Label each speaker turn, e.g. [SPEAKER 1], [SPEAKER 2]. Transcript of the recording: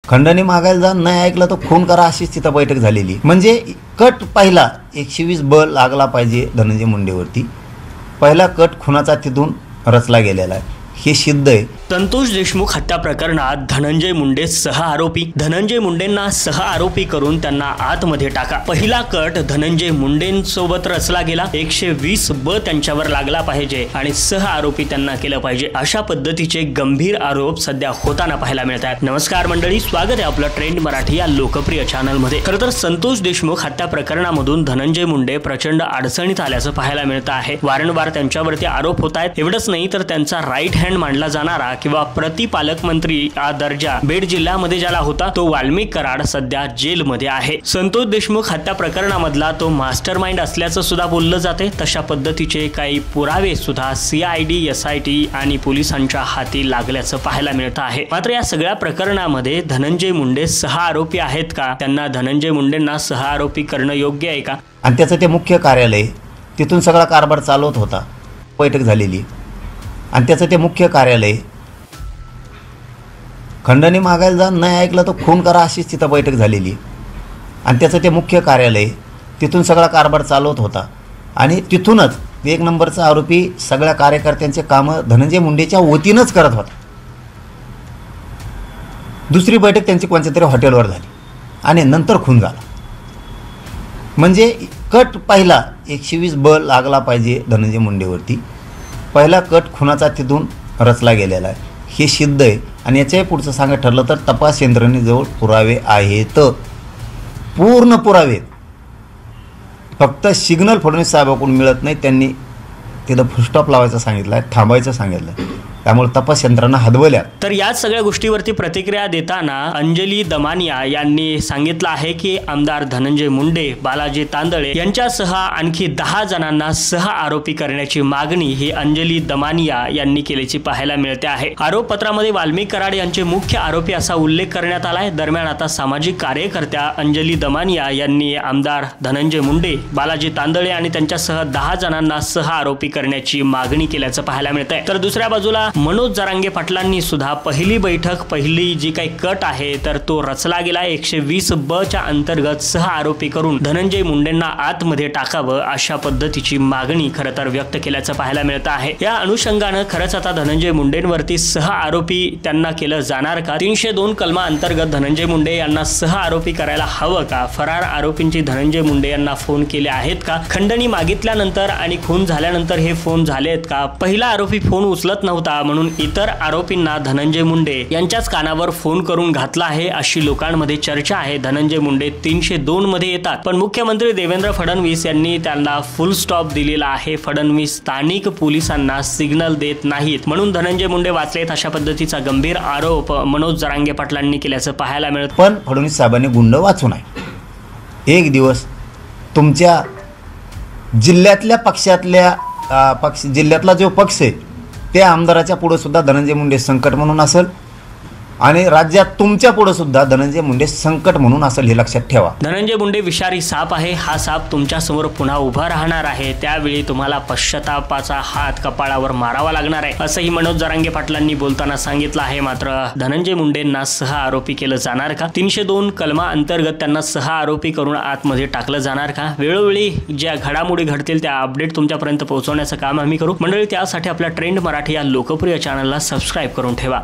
[SPEAKER 1] खंडणी मागायला जा, नाही ऐकलं तर खून करा, अशीच तिथं बैठक झालेली. म्हणजे कट पहिला 120 ब लागला पाहिजे धनंजय मुंडेवरती. पहिला कट खुनाचा तिथून रचला गेलेला आहे, हे सिद्ध आहे.
[SPEAKER 2] संतोष देशमुख हत्या प्रकरणात धनंजय मुंडे सह आरोपी. धनंजय मुंडेंना सह आरोपी करून त्यांना आतमध्ये टाका. पहिला कट धनंजय मुंडेंसोबत रचला गेला. 120 ब त्यांच्यावर लागला पाहिजे आणि सह आरोपी त्यांना केलं पाहिजे, अशा पद्धतीचे गंभीर आरोप सध्या होताना पाहायला मिळत आहेत. नमस्कार मंडळी, स्वागत आहे आपलं ट्रेंड मराठी या लोकप्रिय चॅनलमध्ये. खरं तर संतोष देशमुख हत्या प्रकरणामधून धनंजय मुंडे प्रचंड अडचणीत आल्याचं पाहायला मिळतं आहे. वारंवार त्यांच्यावरती आरोप होत आहेत. एवढंच नाही तर त्यांचा राईट हँड मानला जाणारा किंवा प्रतिपालकमंत्री हा दर्जा बीड जिल्ह्यामध्ये ज्याला होता तो वाल्मिक कराड सध्या जेलमध्ये आहे. संतोष देशमुख हत्या प्रकरणामधला तो मास्टरमाइंड असल्याचं सुद्धा बोललं जाते. तशा पद्धतीचे काही पुरावे सुद्धा CID, SIT आणि पोलिसांच्या हाती लागल्याचं पाहायला मिळतं आहे. मात्र या सगळ्या प्रकरणामध्ये धनंजय मुंडे सह आरोपी आहेत का? त्यांना धनंजय मुंडेंना सह आरोपी करणं योग्य आहे का?
[SPEAKER 1] आणि त्याचं ते मुख्य कार्यालय, तिथून सगळा कारभार चालवत होता. बैठक झालेली आणि त्याचं ते मुख्य कार्यालय, खंडणी मागायला जा, नाही ऐकलं तर खून करा, अशीच तिथं बैठक झालेली. आणि त्याचं ते मुख्य कार्यालय, तिथून सगळा कारभार चालवत होता. आणि तिथूनच 1 नंबरचा आरोपी सगळ्या कार्यकर्त्यांचे कामं धनंजय मुंडेच्या वतीनंच करत होता. दुसरी बैठक त्यांची कोणत्या तरी हॉटेलवर झाली आणि नंतर खून झाला. म्हणजे कट पहिला 120 ब लागला पाहिजे धनंजय मुंडेवरती. पहिला कट खुनाचा तिथून रचला गेलेला आहे, हे सिद्ध आहे. आणि याच्याही पुढचं सांगायचं ठरलं तर तपास यंत्रणेजवळ पुरावे आहेत, पूर्ण पुरावे. फक्त सिग्नल फडणवीस साहेबांकडून मिळत नाही. त्यांनी तिथं फुलस्टॉप लावायचं सांगितलं आहे, थांबायचं सांगितलं. त्यामुळे तपास यंत्रणा हदवल्या.
[SPEAKER 2] तर याच सगळ्या गोष्टीवरती प्रतिक्रिया देताना अंजली दमानिया यांनी सांगितलं आहे की आमदार धनंजय मुंडे, बालाजी तांदळे यांच्यासह आणखी 10 जणांना सह आरोपी करण्याची मागणी ही अंजली दमानिया यांनी केल्याची पाहायला मिळते आहे. आरोपपत्रामध्ये वाल्मिक कराड यांचे मुख्य आरोपी असा उल्लेख करण्यात आलाय. दरम्यान आता सामाजिक कार्यकर्त्या अंजली दमानिया यांनी आमदार धनंजय मुंडे, बालाजी तांदळे आणि त्यांच्यासह 10 जणांना सह आरोपी करण्याची मागणी केल्याचं पाहायला मिळत आहे. तर दुसऱ्या बाजूला मनोज जरांगे पाटलांनी सुद्धा पहिली बैठक, पहिली जी काही कट आहे तर तो रचला गेला. 120 ब च्या अंतर्गत सह आरोपी करून धनंजय मुंडेंना आतमध्ये टाकावं, अशा पद्धतीची मागणी खरं तर व्यक्त केल्याचं पाहायला मिळतं आहे. या अनुषंगानं खरंच आता धनंजय मुंडेंवरती सह आरोपी त्यांना केलं जाणार का? 302 कलमा अंतर्गत धनंजय मुंडे यांना सह आरोपी करायला हवं का? फरार आरोपींची धनंजय मुंडे यांना फोन केले आहेत का? खंडणी मागितल्यानंतर आणि खून झाल्यानंतर हे फोन झाले आहेत का? पहिला आरोपी फोन उचलत नव्हता म्हणून इतर आरोपींना धनंजय मुंडे यांच्याच कानावर फोन करून घातला आहे, अशी लोकांमध्ये चर्चा आहे. धनंजय मुंडे 302 मध्ये येतात, पण मुख्यमंत्री देवेंद्र फडणवीस यांनी त्यांना फुल स्टॉप दिलेला आहे. फडणवीस स्थानिक पोलिसांना सिग्नल देत नाहीत म्हणून धनंजय मुंडे वाचलेत, अशा पद्धतीचा गंभीर आरोप मनोज जरांगे पाटलांनी केल्याचं पाहायला मिळत.
[SPEAKER 1] पण फडणवीस साहेबांनी गुंड वाचू नये. एक दिवस तुमच्या जिल्ह्यातल्या पक्षातल्या जिल्ह्यातला जो पक्ष आहे त्या आमदाराच्या पुढे सुद्धा धनंजय मुंडे संकट म्हणून असेल आणि राज्यात तुमच्या पुढे सुद्धा धनंजय मुंडे संकट म्हणून असेल, हे लक्षात ठेवा.
[SPEAKER 2] धनंजय मुंडे विषारी साप आहे. हा साप तुमच्या समोर पुन्हा उभा राहणार आहे. त्यावेळी तुम्हाला पश्चातापाचा हात कपाळावर मारावा लागणार आहे, असंही मनोज जरांगे पाटलांनी बोलताना सांगितलं आहे. मात्र धनंजय मुंडेंना सह आरोपी केलं जाणार का? 302 कलमा अंतर्गत त्यांना सह आरोपी करून आतमध्ये टाकलं जाणार का? वेळोवेळी ज्या घडामोडी घडतील त्या अपडेट तुमच्यापर्यंत पोहोचवण्याचं काम आम्ही करू. मंडळी, त्यासाठी आपल्या ट्रेंड मराठी या लोकप्रिय चॅनलला सबस्क्राईब करून ठेवा.